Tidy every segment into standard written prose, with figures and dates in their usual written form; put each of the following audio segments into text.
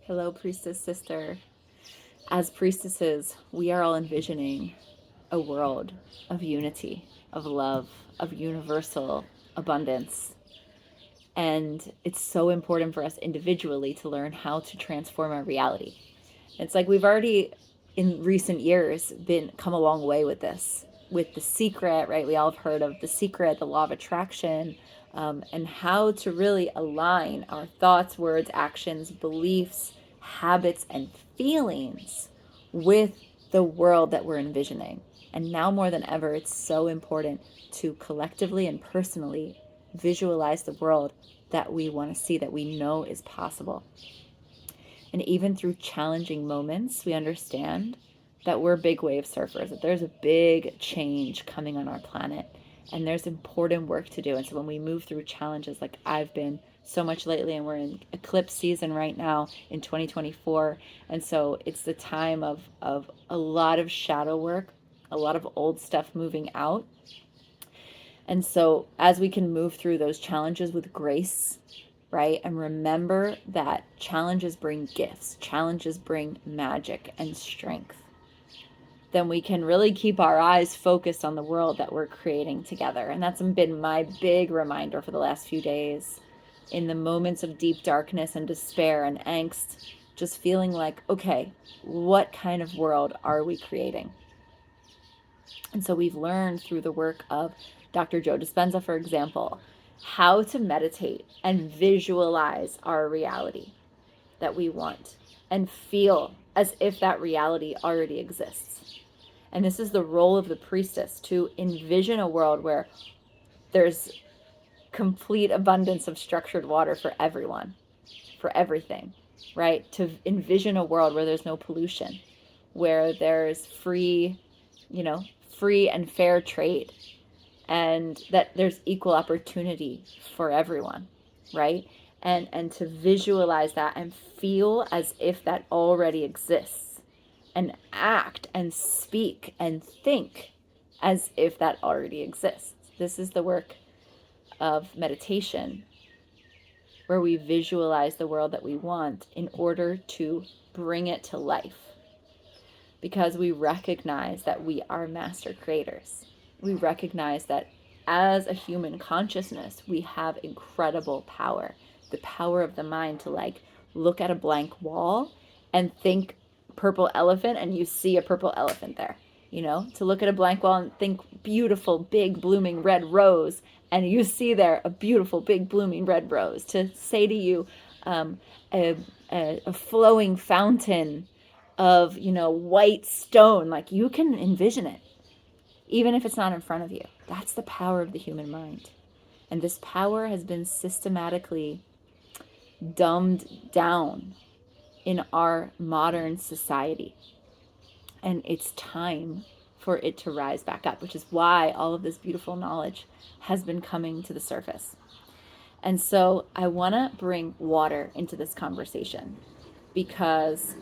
Hello, Priestess sister. As priestesses, we are all envisioning a world of unity, of love, of universal abundance. And it's so important for us individually to learn how to transform our reality. It's like we've already, in recent years, been come a long way with this, with The Secret, right? We all have heard of The Secret, the law of attraction, and how to really align our thoughts, words, actions, beliefs, habits, and feelings with the world that we're envisioning. And now more than ever, it's so important to collectively and personally visualize the world that we want to see, that we know is possible. And even through challenging moments, we understand that we're big wave surfers, that there's a big change coming on our planet and there's important work to do. And so when we move through challenges, like I've been so much lately, and we're in eclipse season right now in 2024. And so it's the time of a lot of shadow work, a lot of old stuff moving out. And so as we can move through those challenges with grace, right? And remember that challenges bring gifts, challenges bring magic and strength. Then we can really keep our eyes focused on the world that we're creating together. And that's been my big reminder for the last few days. In the moments of deep darkness and despair and angst, just feeling like, okay, what kind of world are we creating? And so we've learned through the work of Dr. Joe Dispenza, for example, how to meditate and visualize our reality that we want and feel as if that reality already exists. And this is the role of the priestess, to envision a world where there's complete abundance of structured water for everyone, for everything, right? To envision a world where there's no pollution, where there's free and fair trade, and that there's equal opportunity for everyone, right? And to visualize that and feel as if that already exists, and act and speak and think as if that already exists. This is the work of meditation, where we visualize the world that we want in order to bring it to life, because we recognize that we are master creators. We recognize that as a human consciousness, we have incredible power. The power of the mind to look at a blank wall and think purple elephant, and you see a purple elephant there. To look at a blank wall and think beautiful, big, blooming red rose, and you see there a beautiful, big, blooming red rose. To say to you, a flowing fountain of, white stone, like you can envision it, even if it's not in front of you. That's the power of the human mind. And this power has been systematically dumbed down in our modern society. And it's time for it to rise back up, which is why all of this beautiful knowledge has been coming to the surface. And so I want to bring water into this conversation, because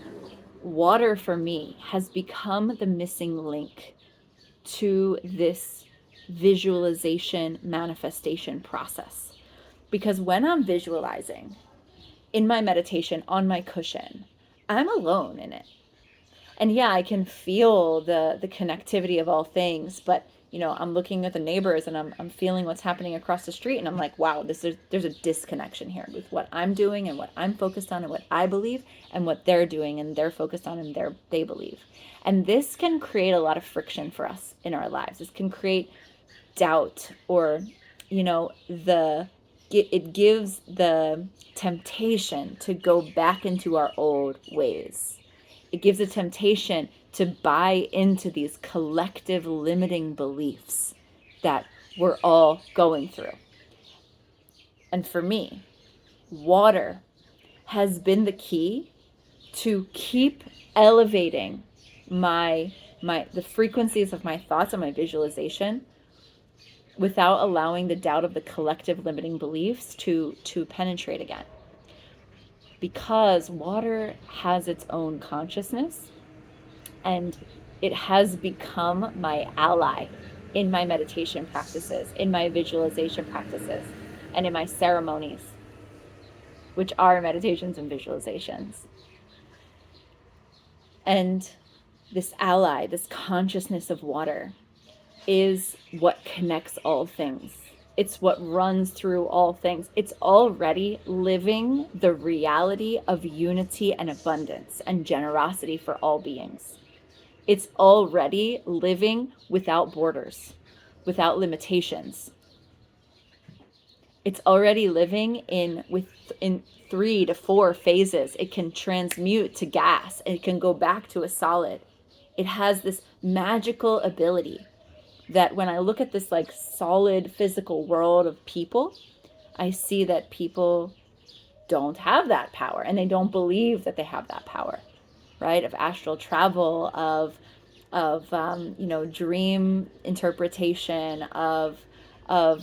water for me has become the missing link to this visualization manifestation process. Because when I'm visualizing in my meditation on my cushion, I'm alone in it. And yeah, I can feel the connectivity of all things, but I'm looking at the neighbors and I'm feeling what's happening across the street, and I'm like, wow, there's a disconnection here with what I'm doing and what I'm focused on and what I believe, and what they're doing and they're focused on and they believe. And this can create a lot of friction for us in our lives. This can create doubt, or it gives the temptation to go back into our old ways. It gives a temptation to buy into these collective limiting beliefs that we're all going through. And for me, water has been the key to keep elevating the frequencies of my thoughts and my visualization, without allowing the doubt of the collective limiting beliefs to penetrate again. Because water has its own consciousness, and it has become my ally in my meditation practices, in my visualization practices, and in my ceremonies, which are meditations and visualizations. And this ally, this consciousness of water, is what connects all things. It's what runs through all things. It's already living the reality of unity and abundance and generosity for all beings. It's already living without borders, without limitations. It's already living in 3 to 4 phases. It can transmute to gas. It can go back to a solid. It has this magical ability that when I look at this like solid physical world of people, I see that people don't have that power, and they don't believe that they have that power, right? Of astral travel, of dream interpretation, of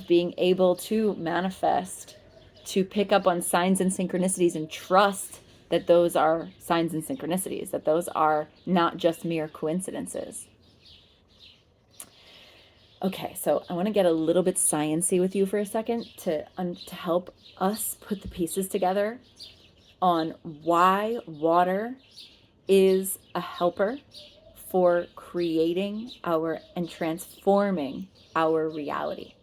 being able to manifest, to pick up on signs and synchronicities and trust that those are signs and synchronicities, that those are not just mere coincidences. Okay, so I want to get a little bit sciencey with you for a second to help us put the pieces together on why water is a helper for creating and transforming our reality.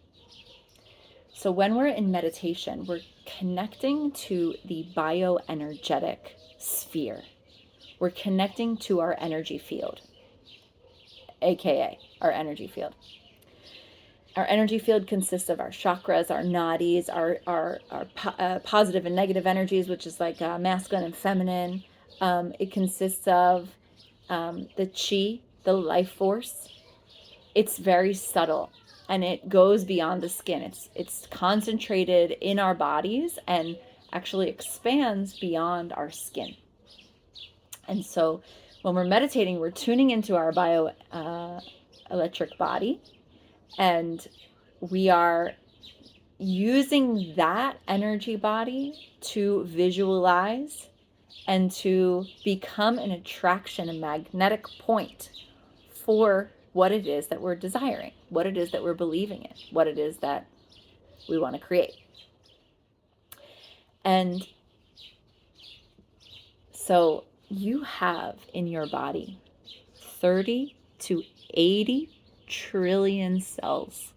So when we're in meditation, we're connecting to the bioenergetic sphere. We're connecting to our energy field, aka our energy field. Our energy field consists of our chakras, our nadis, our positive and negative energies, which is like masculine and feminine. It consists of the chi, the life force. It's very subtle, and it goes beyond the skin. It's concentrated in our bodies and actually expands beyond our skin. And so when we're meditating, we're tuning into our bioelectric body, and we are using that energy body to visualize and to become an attraction, a magnetic point for what it is that we're desiring, what it is that we're believing in, what it is that we want to create. And so you have in your body 30 to 80 trillion cells.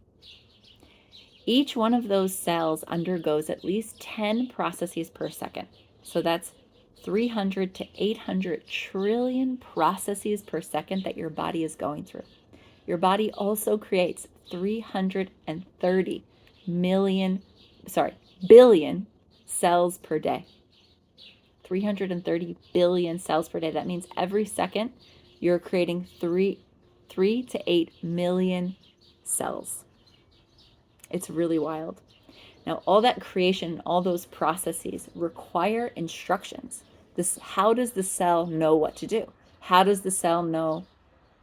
Each one of those cells undergoes at least 10 processes per second. So that's 300 to 800 trillion processes per second that your body is going through. Your body also creates 330 billion cells per day. 330 billion cells per day. That means every second you're creating 3 to 8 million cells. It's really wild. Now, all that creation, all those processes require instructions. How does the cell know what to do? How does the cell know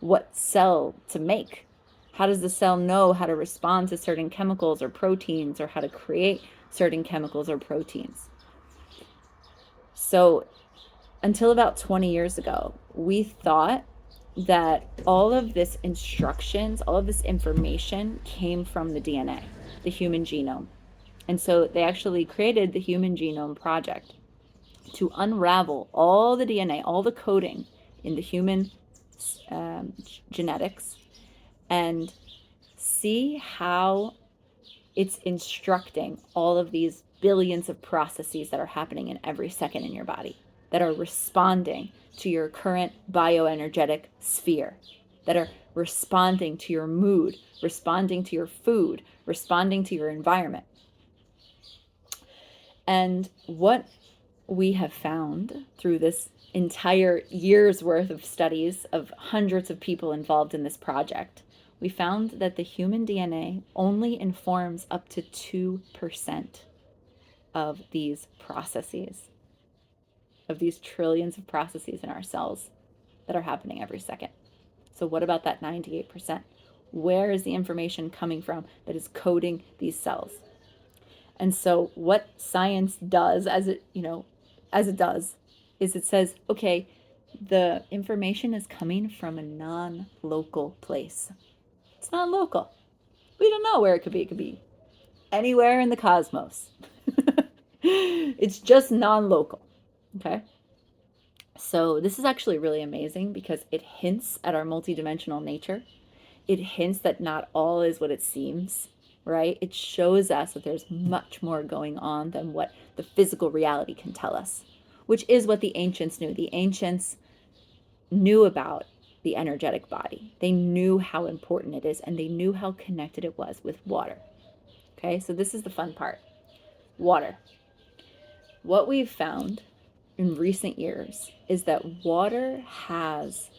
what cell to make? How does the cell know how to respond to certain chemicals or proteins, or how to create certain chemicals or proteins? So until about 20 years ago, we thought that all of this instructions, all of this information came from the DNA, the human genome. And so they actually created the Human Genome Project to unravel all the DNA, all the coding in the human genetics, and see how it's instructing all of these billions of processes that are happening in every second in your body, that are responding to your current bioenergetic sphere, that are responding to your mood, responding to your food, responding to your environment. And what we have found through this entire year's worth of studies of hundreds of people involved in this project, we found that the human DNA only informs up to 2% of these processes, of these trillions of processes in our cells that are happening every second. So what about that 98%? Where is the information coming from that is coding these cells? And so what science does, as it does, is it says, okay, the information is coming from a non-local place. It's not local. We don't know where it could be. It could be anywhere in the cosmos. It's just non-local. Okay. So this is actually really amazing because it hints at our multidimensional nature. It hints that not all is what it seems, right? It shows us that there's much more going on than what the physical reality can tell us, which is what the ancients knew. The ancients knew about the energetic body. They knew how important it is, and they knew how connected it was with water. Okay, so this is the fun part. Water. What we've found in recent years is that water has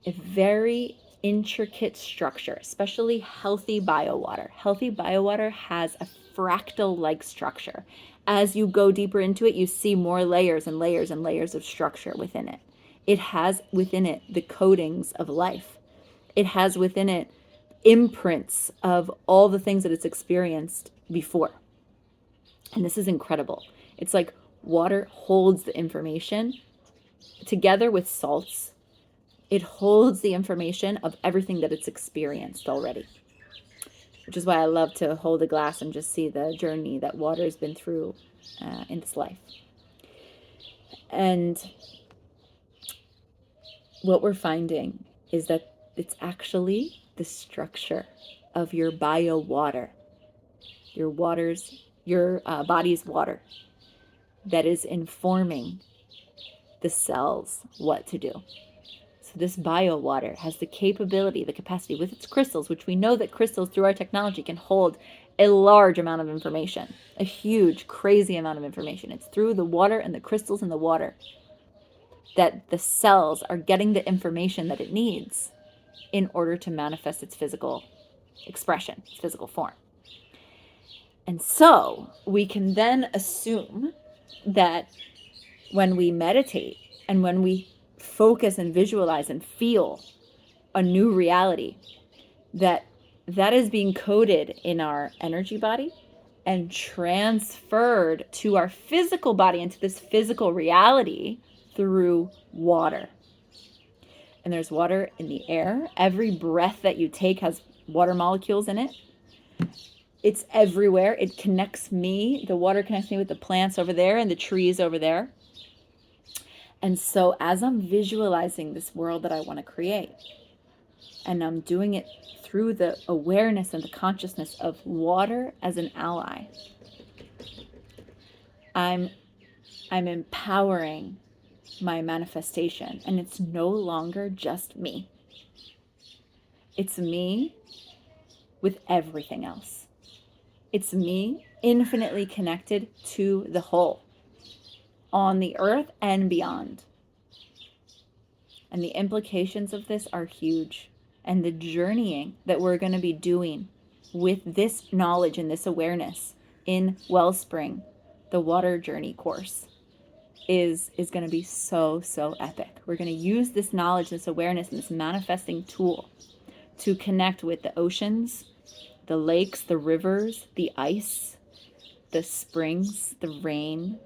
a very intricate structure, especially healthy biowater. Healthy biowater has a fractal-like structure. As you go deeper into it, you see more layers and layers and layers of structure within it. It has within it the codings of life. It has within it imprints of all the things that it's experienced before. And this is incredible. It's like water holds the information together with salts. It holds the information of everything that it's experienced already, which is why I love to hold a glass and just see the journey that water's been through in this life. And what we're finding is that it's actually the structure of your bio water, your body's water, that is informing the cells what to do. So this bio water has the capability, the capacity with its crystals, which we know that crystals through our technology can hold a large amount of information, a huge, crazy amount of information. It's through the water and the crystals in the water that the cells are getting the information that it needs in order to manifest its physical expression, its physical form. And so we can then assume that when we meditate and when we focus and visualize and feel a new reality, that is being coded in our energy body and transferred to our physical body, into this physical reality through water. And there's water in the air. Every breath that you take has water molecules in it. It's everywhere. It connects me. The water connects me with the plants over there and the trees over there. And so as I'm visualizing this world that I want to create, and I'm doing it through the awareness and the consciousness of water as an ally, I'm empowering my manifestation. And it's no longer just me. It's me with everything else. It's me infinitely connected to the whole, on the earth and beyond. And the implications of this are huge. And the journeying that we're going to be doing with this knowledge and this awareness in Wellspring, the water journey course, is going to be so, so epic. We're going to use this knowledge, this awareness, and this manifesting tool to connect with the oceans, the lakes, the rivers, the ice, the springs, the rain.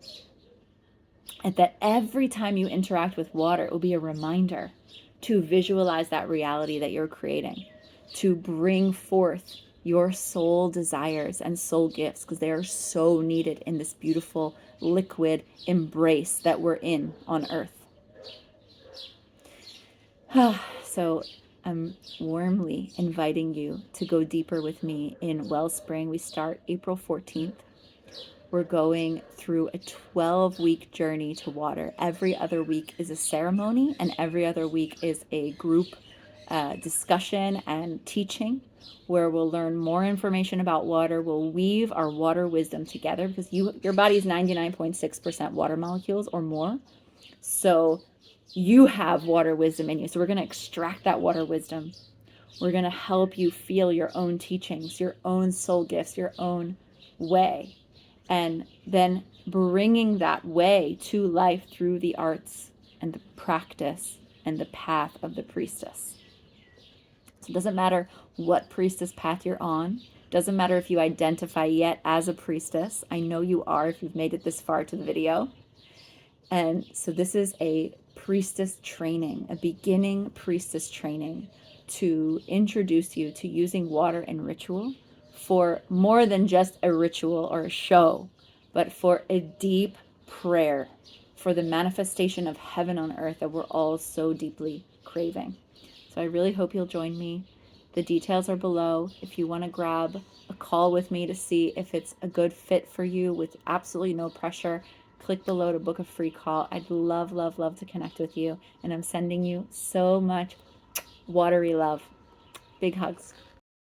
And that every time you interact with water, it will be a reminder to visualize that reality that you're creating, to bring forth your soul desires and soul gifts, because they are so needed in this beautiful liquid embrace that we're in on earth. So I'm warmly inviting you to go deeper with me in Wellspring. We start April 14th. We're going through a 12-week journey to water. Every other week is a ceremony, and every other week is a group discussion and teaching, where we'll learn more information about water. We'll weave our water wisdom together, because your body is 99.6% water molecules or more. So you have water wisdom in you. So we're going to extract that water wisdom. We're going to help you feel your own teachings, your own soul gifts, your own way. And then bringing that way to life through the arts and the practice and the path of the priestess. So it doesn't matter what priestess path you're on. It doesn't matter if you identify yet as a priestess. I know you are if you've made it this far to the video. And so this is a priestess training, a beginning priestess training to introduce you to using water and ritual for more than just a ritual or a show, but for a deep prayer for the manifestation of heaven on earth that we're all so deeply craving. So I really hope you'll join me. The details are below. If you want to grab a call with me to see if it's a good fit for you with absolutely no pressure, click below to book a free call. I'd love, love, love to connect with you. And I'm sending you so much watery love. Big hugs.